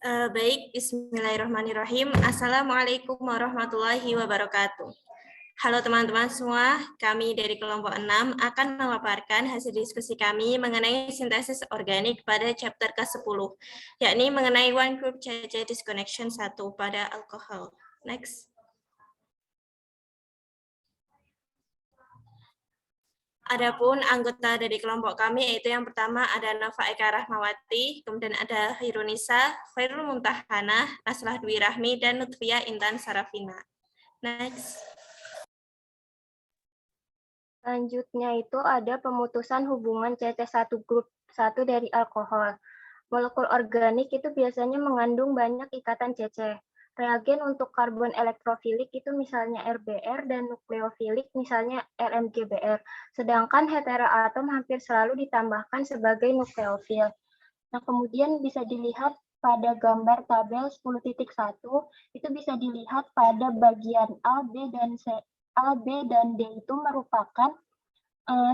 Baik, bismillahirrahmanirrahim. Assalamualaikum warahmatullahi wabarakatuh. Halo teman-teman semua, kami dari kelompok 6 akan memaparkan hasil diskusi kami mengenai sintesis organik pada chapter ke-10, yakni mengenai one group CC disconnection 1 pada alkohol. Next. Adapun anggota dari kelompok kami yaitu yang pertama ada Nova Eka Rahmawati, kemudian ada Hirunisa, Khairul Mumtahana, Naslah Dwi Rahmi, dan Nutria Intan Sarafina. Next. Selanjutnya itu ada pemutusan hubungan CC1 grup 1 dari alkohol. Molekul organik itu biasanya mengandung banyak ikatan CC. Reagen untuk karbon elektrofilik itu misalnya RBr dan nukleofilik misalnya RMGBr. Sedangkan heteroatom hampir selalu ditambahkan sebagai nukleofil. Nah, kemudian bisa dilihat pada gambar tabel 10.1 itu bisa dilihat pada bagian A, B, dan C. A, B, dan D itu merupakan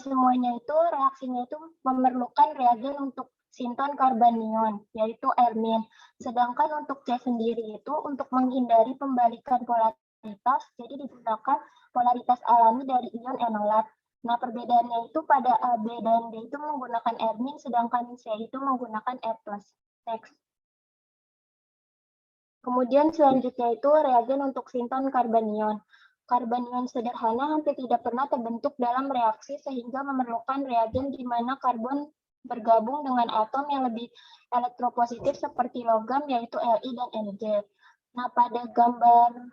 semuanya itu reaksinya itu memerlukan reagen untuk sinton karbanion, yaitu ermin. Sedangkan untuk C sendiri itu untuk menghindari pembalikan polaritas, jadi digunakan polaritas alami dari ion enolat. Nah, perbedaannya itu pada A, B, dan D itu menggunakan ermin, sedangkan C itu menggunakan R+. Next. Kemudian selanjutnya itu reagen untuk sinton karbanion. Karbanion sederhana hampir tidak pernah terbentuk dalam reaksi sehingga memerlukan reagen di mana karbon bergabung dengan atom yang lebih elektropositif seperti logam yaitu Li dan Mg. Nah, pada gambar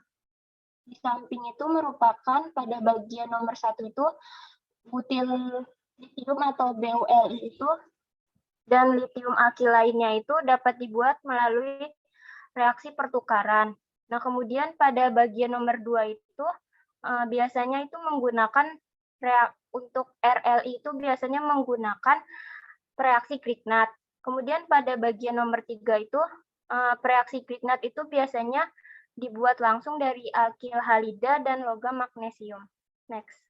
di samping itu merupakan pada bagian nomor 1 itu butil litium atau BuLi itu dan litium alkil lainnya itu dapat dibuat melalui reaksi pertukaran. Nah, kemudian pada bagian nomor 2 itu biasanya itu menggunakan untuk RLI itu biasanya menggunakan reaksi Grignard. Kemudian pada bagian nomor 3 itu reaksi Grignard itu biasanya dibuat langsung dari alkil halida dan logam magnesium. Next.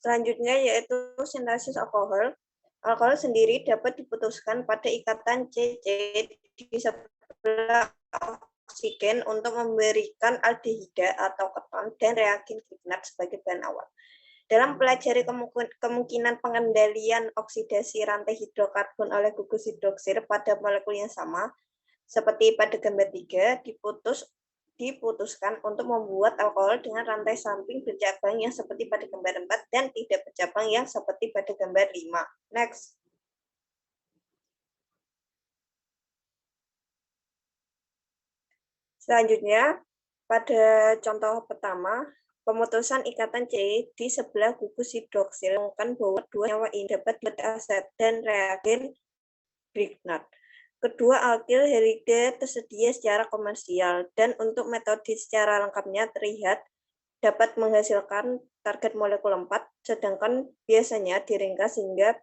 Selanjutnya yaitu sintesis alkohol. Alkohol sendiri dapat diputuskan pada ikatan CC di sebelah oksigen untuk memberikan aldehida atau keton dan reagen Grignard sebagai bahan awal. Dalam pelajari kemungkinan pengendalian oksidasi rantai hidrokarbon oleh gugus hidroksir pada molekul yang sama, seperti pada gambar 3, diputuskan untuk membuat alkohol dengan rantai samping bercabang yang seperti pada gambar 4 dan tidak bercabang yang seperti pada gambar 5. Next. Selanjutnya, pada contoh pertama, pemutusan ikatan C di sebelah gugus hidroksil mengatakan bahwa dua nyawa ini dapat diaset dan reagen Grignard. Kedua alkil halida tersedia secara komersial dan untuk metode secara lengkapnya terlihat dapat menghasilkan target molekul 4, sedangkan biasanya diringkas sehingga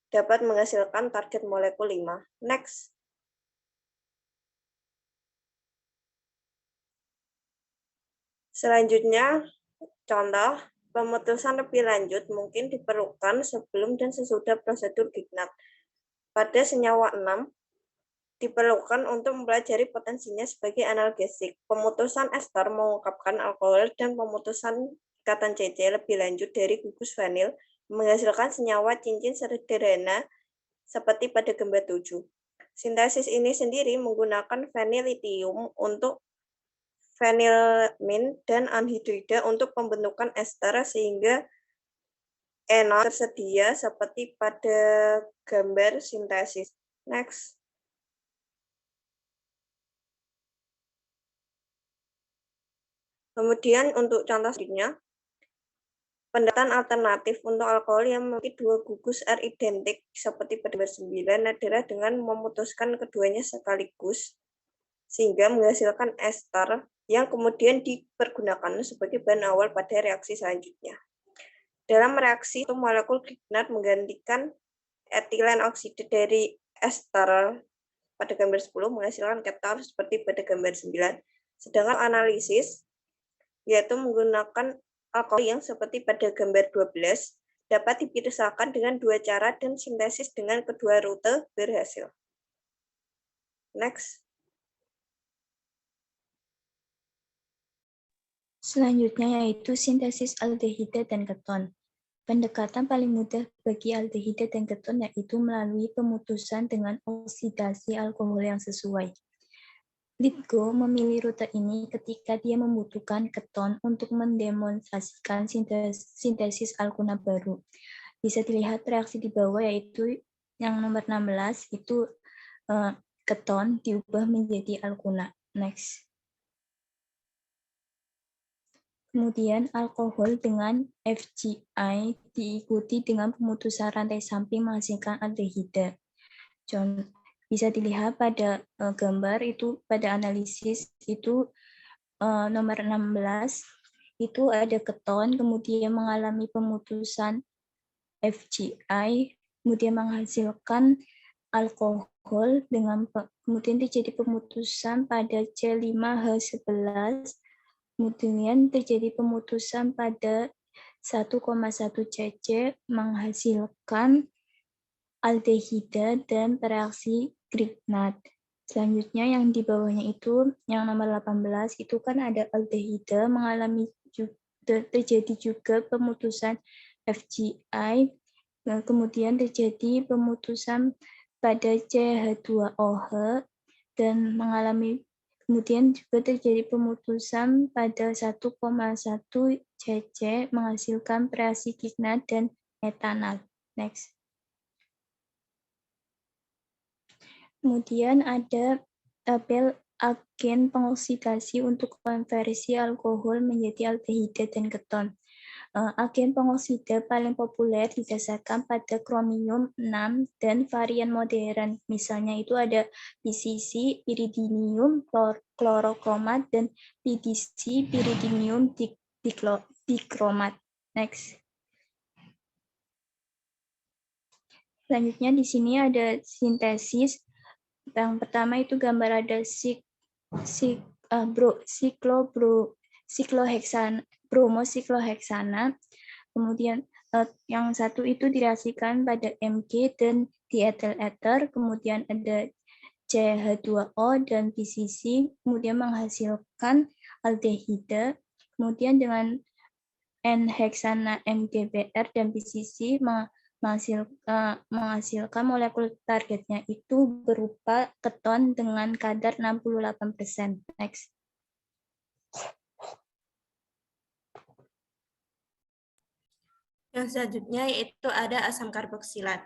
dapat menghasilkan target molekul 5. Next. Selanjutnya, contoh pemutusan lebih lanjut mungkin diperlukan sebelum dan sesudah prosedur Grignard. Pada senyawa 6, diperlukan untuk mempelajari potensinya sebagai analgesik. Pemutusan ester mengungkapkan alkohol dan pemutusan ikatan CC lebih lanjut dari gugus vanil menghasilkan senyawa cincin sederhana seperti pada gambar 7. Sintesis ini sendiri menggunakan vanillitium untuk vanilamin dan anhidrida untuk pembentukan ester sehingga enol tersedia seperti pada gambar sintesis. Next. Kemudian untuk contoh selanjutnya, pendekatan alternatif untuk alkohol yang memiliki dua gugus R identik seperti pada gambar 9 adalah dengan memutuskan keduanya sekaligus sehingga menghasilkan ester yang kemudian dipergunakan sebagai bahan awal pada reaksi selanjutnya. Dalam reaksi itu molekul Grignard menggantikan etilen oksida dari ester pada gambar 10 menghasilkan keton seperti pada gambar 9. Sedangkan analisis yaitu menggunakan alkohol yang seperti pada gambar 12 dapat dipisahkan dengan dua cara dan sintesis dengan kedua rute berhasil. Next. Selanjutnya yaitu sintesis aldehida dan keton. Pendekatan paling mudah bagi aldehida dan keton yaitu melalui pemutusan dengan oksidasi alkohol yang sesuai. Lithgow memilih rute ini ketika dia membutuhkan keton untuk mendemonstrasikan sintesis alkuna baru. Bisa dilihat reaksi di bawah yaitu yang nomor 16 itu keton diubah menjadi alkuna. Next. Kemudian alkohol dengan FGI diikuti dengan pemutusan rantai samping menghasilkan aldehida. Bisa dilihat pada gambar itu pada analisis itu nomor 16 itu ada keton kemudian mengalami pemutusan FGI kemudian menghasilkan alkohol dengan kemudian terjadi pemutusan pada C5H11 kemudian terjadi pemutusan pada 1,1 cc menghasilkan aldehida dan reaksi Grignard. Selanjutnya yang di bawahnya itu yang nomor 18 itu kan ada aldehida mengalami terjadi juga pemutusan FGI kemudian terjadi pemutusan pada CH2OH dan kemudian juga terjadi pemutusan pada 1,1 cc menghasilkan reaksi Grignard dan etanol. Next. Kemudian ada tabel agen pengoksidasi untuk konversi alkohol menjadi aldehida dan keton. Agen pengoksida paling populer didasarkan pada kromium 6 dan varian modern. Misalnya itu ada PCC, piridinium, klorokromat, dan PDC, piridinium dikromat. Next. Selanjutnya di sini ada sintesis. Yang pertama itu gambar ada bromosikloheksana. Kemudian yang satu itu direaksikan pada Mg dan dietil ether. Kemudian ada CH2O dan PCC. Kemudian menghasilkan aldehida. Kemudian dengan N-heksana MgBr dan PCC menghasilkan molekul targetnya itu berupa keton dengan kadar 68%. Next. Yang selanjutnya yaitu ada asam karboksilat.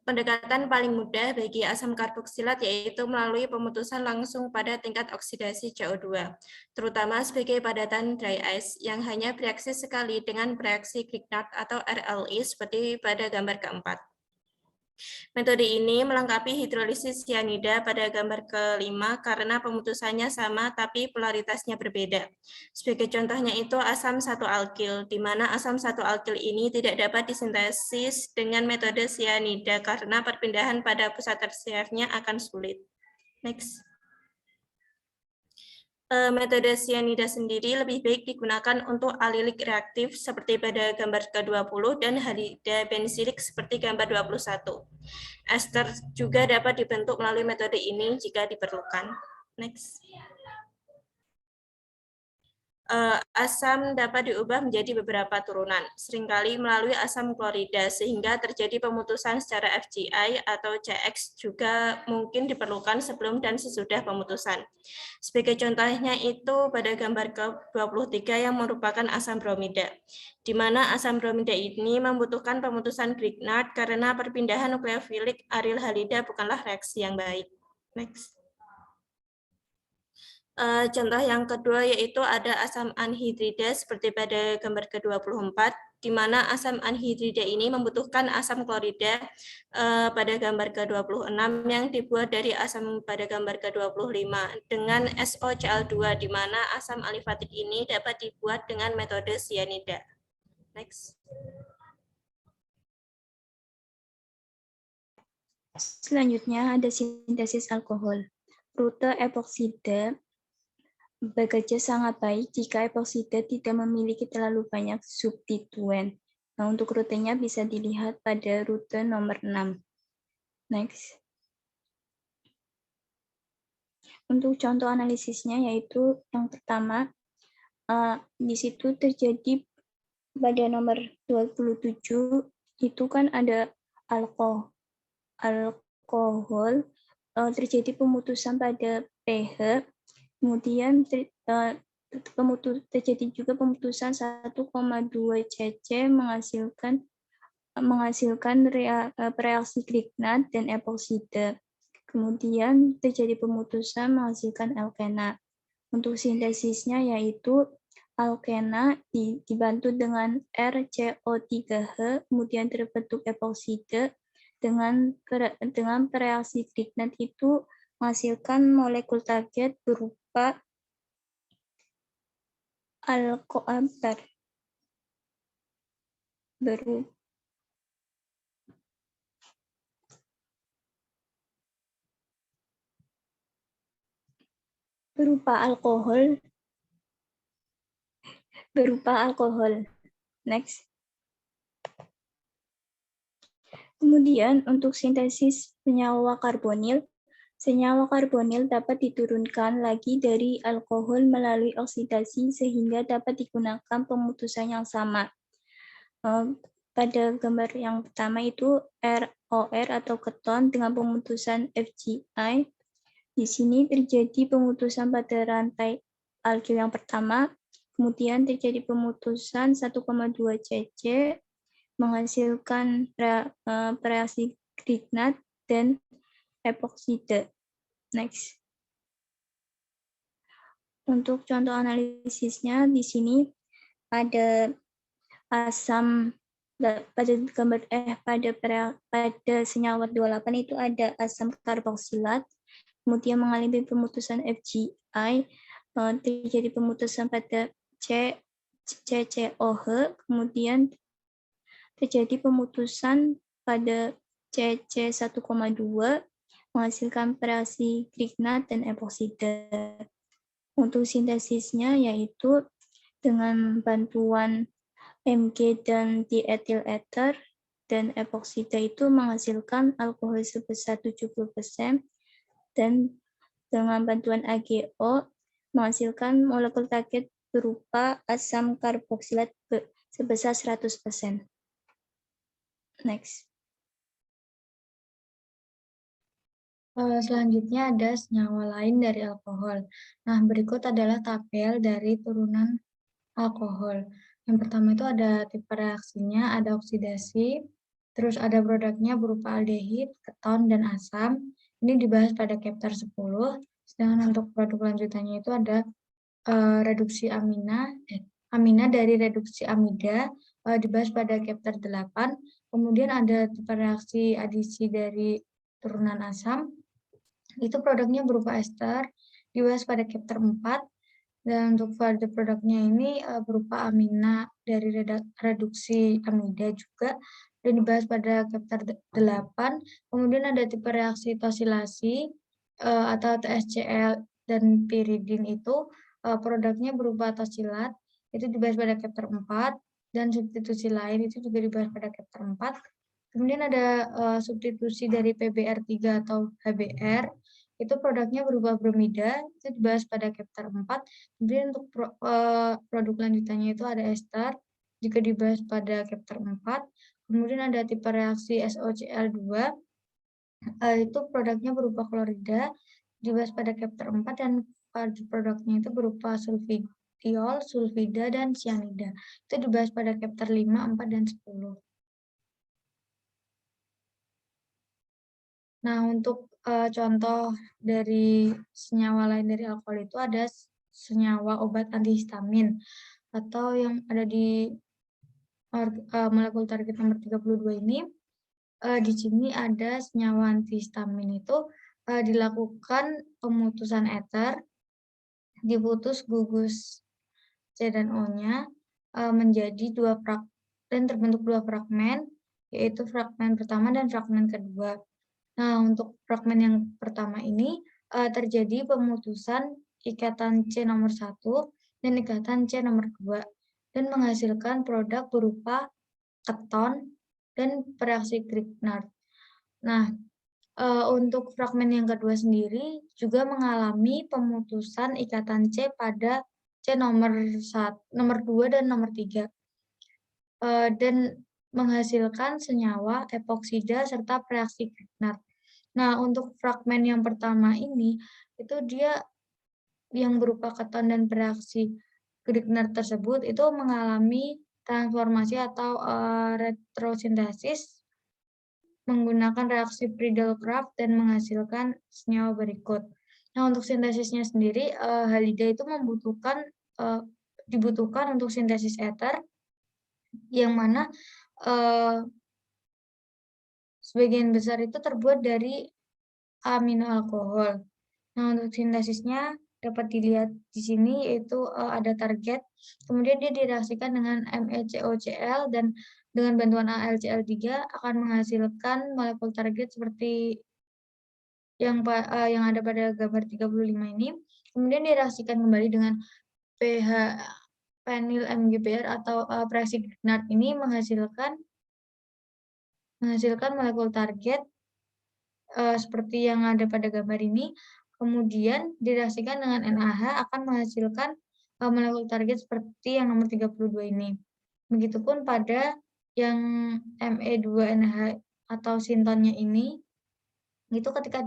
Pendekatan paling mudah bagi asam karboksilat yaitu melalui pemutusan langsung pada tingkat oksidasi CO2, terutama sebagai padatan dry ice yang hanya bereaksi sekali dengan reaksi Grignard atau RLI seperti pada gambar keempat. Metode ini melengkapi hidrolisis sianida pada gambar kelima karena pemutusannya sama tapi polaritasnya berbeda. Sebagai contohnya itu asam 1-alkil, di mana asam 1-alkil ini tidak dapat disintesis dengan metode sianida karena perpindahan pada pusat tersiernya akan sulit. Next. Metode sianida sendiri lebih baik digunakan untuk alilik reaktif seperti pada gambar ke-20 dan halida bensilik seperti gambar 21. Ester juga dapat dibentuk melalui metode ini jika diperlukan. Next. Asam dapat diubah menjadi beberapa turunan, seringkali melalui asam klorida, sehingga terjadi pemutusan secara FGI atau CX juga mungkin diperlukan sebelum dan sesudah pemutusan. Sebagai contohnya itu pada gambar ke-23 yang merupakan asam bromida, di mana asam bromida ini membutuhkan pemutusan Grignard karena perpindahan nukleofilik aril halida bukanlah reaksi yang baik. Next. Contoh yang kedua yaitu ada asam anhidrida seperti pada gambar ke-24, di mana asam anhidrida ini membutuhkan asam klorida pada gambar ke-26 yang dibuat dari asam pada gambar ke-25 dengan SOCl2, di mana asam alifatik ini dapat dibuat dengan metode sianida. Next. Selanjutnya ada sintesis alkohol. Rute epoksida bekerja sangat baik jika epoksida tidak memiliki terlalu banyak substituen. Nah, untuk rutenya bisa dilihat pada rute nomor 6. Next. Untuk contoh analisisnya yaitu yang pertama, di situ terjadi pada nomor 27 itu kan ada alkohol, terjadi pemutusan pada pH, kemudian terjadi juga pemutusan 1,2 cc menghasilkan reaksi Grignard dan epoksida. Kemudian terjadi pemutusan menghasilkan alkena. Untuk sintesisnya yaitu alkena dibantu dengan RCO3H, kemudian terbentuk epoksida dengan reaksi Grignard itu menghasilkan molekul target berupa berupa alkohol. Next. Kemudian untuk sintesis senyawa karbonil dapat diturunkan lagi dari alkohol melalui oksidasi sehingga dapat digunakan pemutusan yang sama. Pada gambar yang pertama itu ROR atau keton dengan pemutusan FGI. Di sini terjadi pemutusan pada rantai alkyl yang pertama, kemudian terjadi pemutusan 1,2 cc menghasilkan reaksi Grignard dan epoksida. Next. Untuk contoh analisisnya di sini ada asam pada senyawa 28 itu ada asam karboksilat, kemudian mengalami pemutusan FGI, terjadi pemutusan pada CCOH, kemudian terjadi pemutusan pada CC1,2 menghasilkan reaksi Grignard dan epoksida. Untuk sintesisnya yaitu dengan bantuan Mg dan diethyl ether dan epoksida itu menghasilkan alkohol sebesar 70% dan dengan bantuan AgO menghasilkan molekul target berupa asam karboksilat sebesar 100%. Next. Selanjutnya ada senyawa lain dari alkohol. Nah, berikut adalah tabel dari turunan alkohol. Yang pertama itu ada tipe reaksinya, ada oksidasi, terus ada produknya berupa aldehid, keton, dan asam. Ini dibahas pada chapter 10, sedangkan untuk produk lanjutannya itu ada reduksi amina dari reduksi amida, dibahas pada chapter 8. Kemudian ada tipe reaksi adisi dari turunan asam, itu produknya berupa ester, dibahas pada chapter 4. Dan untuk further produknya ini berupa amina dari reduksi amida juga, dan dibahas pada chapter 8. Kemudian ada tipe reaksi tosilasi atau TSCl dan piridin itu produknya berupa tosilat, itu dibahas pada chapter 4, dan substitusi lain itu juga dibahas pada chapter 4. Kemudian ada substitusi dari PBr3 atau HBr, itu produknya berupa bromida, itu dibahas pada chapter 4. Kemudian untuk produk lanjutannya itu ada ester, juga dibahas pada chapter 4. Kemudian ada tipe reaksi SOCl2, itu produknya berupa klorida, dibahas pada chapter 4, dan produknya itu berupa sulfidiol, sulfida, dan cyanida. Itu dibahas pada chapter 5, 4, dan 10. Nah, untuk contoh dari senyawa lain dari alkohol itu ada senyawa obat antihistamin atau yang ada di molekul target nomor 32 ini. Di sini ada senyawa antihistamin itu dilakukan pemutusan eter, diputus gugus C dan O-nya menjadi dan terbentuk dua fragmen, yaitu fragmen pertama dan fragmen kedua. Nah, untuk fragmen yang pertama ini terjadi pemutusan ikatan C nomor 1 dan ikatan C nomor 2 dan menghasilkan produk berupa keton, dan bereaksi Grignard. Nah, untuk fragmen yang kedua sendiri juga mengalami pemutusan ikatan C pada C nomor 2 dan nomor 3. Dan menghasilkan senyawa epoksida serta bereaksi Grignard. Nah, untuk fragmen yang pertama ini, itu dia yang berupa keton dan bereaksi Grignard tersebut itu mengalami transformasi atau retrosintesis menggunakan reaksi Friedel-Crafts dan menghasilkan senyawa berikut. Nah, untuk sintesisnya sendiri, halida itu dibutuhkan untuk sintesis ether, yang mana sebagian besar itu terbuat dari amino alkohol. Nah, untuk sintesisnya dapat dilihat di sini, yaitu ada target, kemudian dia direaksikan dengan MeCOCl dan dengan bantuan AlCl3 akan menghasilkan molekul target seperti yang ada pada gambar 35 ini. Kemudian direaksikan kembali dengan pH penil MgBr atau bereaksi Grignard ini menghasilkan molekul target seperti yang ada pada gambar ini. Kemudian direaksikan dengan NaH akan menghasilkan molekul target seperti yang nomor 32 ini. Begitupun pada yang Me2NH atau sintonnya ini, itu ketika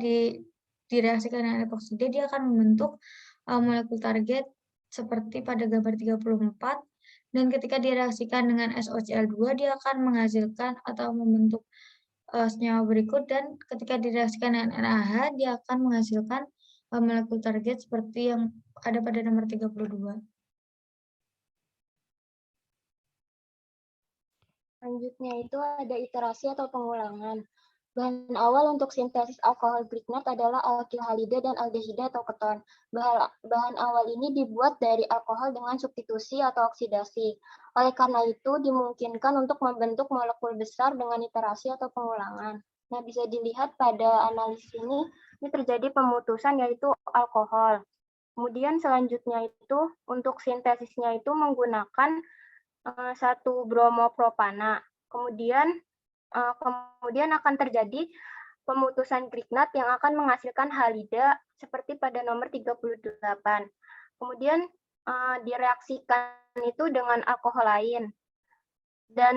direaksikan dengan epoksida, dia akan membentuk molekul target seperti pada gambar 34, dan ketika direaksikan dengan SOCl2, dia akan menghasilkan atau membentuk senyawa berikut, dan ketika direaksikan dengan NaH, dia akan menghasilkan molekul target seperti yang ada pada nomor 32. Selanjutnya itu ada iterasi atau pengulangan. Bahan awal untuk sintesis alkohol Grignard adalah alkil halida dan aldehida atau keton. Bahan awal ini dibuat dari alkohol dengan substitusi atau oksidasi. Oleh karena itu, dimungkinkan untuk membentuk molekul besar dengan iterasi atau pengulangan. Nah, bisa dilihat pada analisis ini terjadi pemutusan yaitu alkohol. Kemudian selanjutnya itu untuk sintesisnya itu menggunakan 1 bromopropana. Kemudian akan terjadi pemutusan Grignard yang akan menghasilkan halida seperti pada nomor 38. Kemudian direaksikan itu dengan alkohol lain. Dan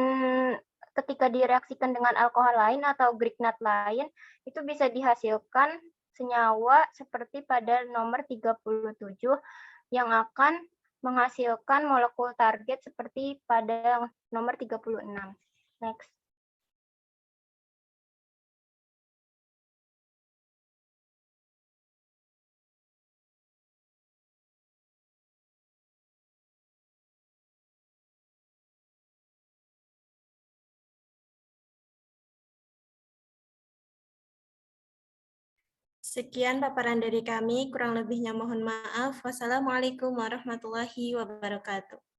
ketika direaksikan dengan alkohol lain atau Grignard lain, itu bisa dihasilkan senyawa seperti pada nomor 37 yang akan menghasilkan molekul target seperti pada nomor 36. Next. Sekian paparan dari kami, kurang lebihnya mohon maaf. Wassalamualaikum warahmatullahi wabarakatuh.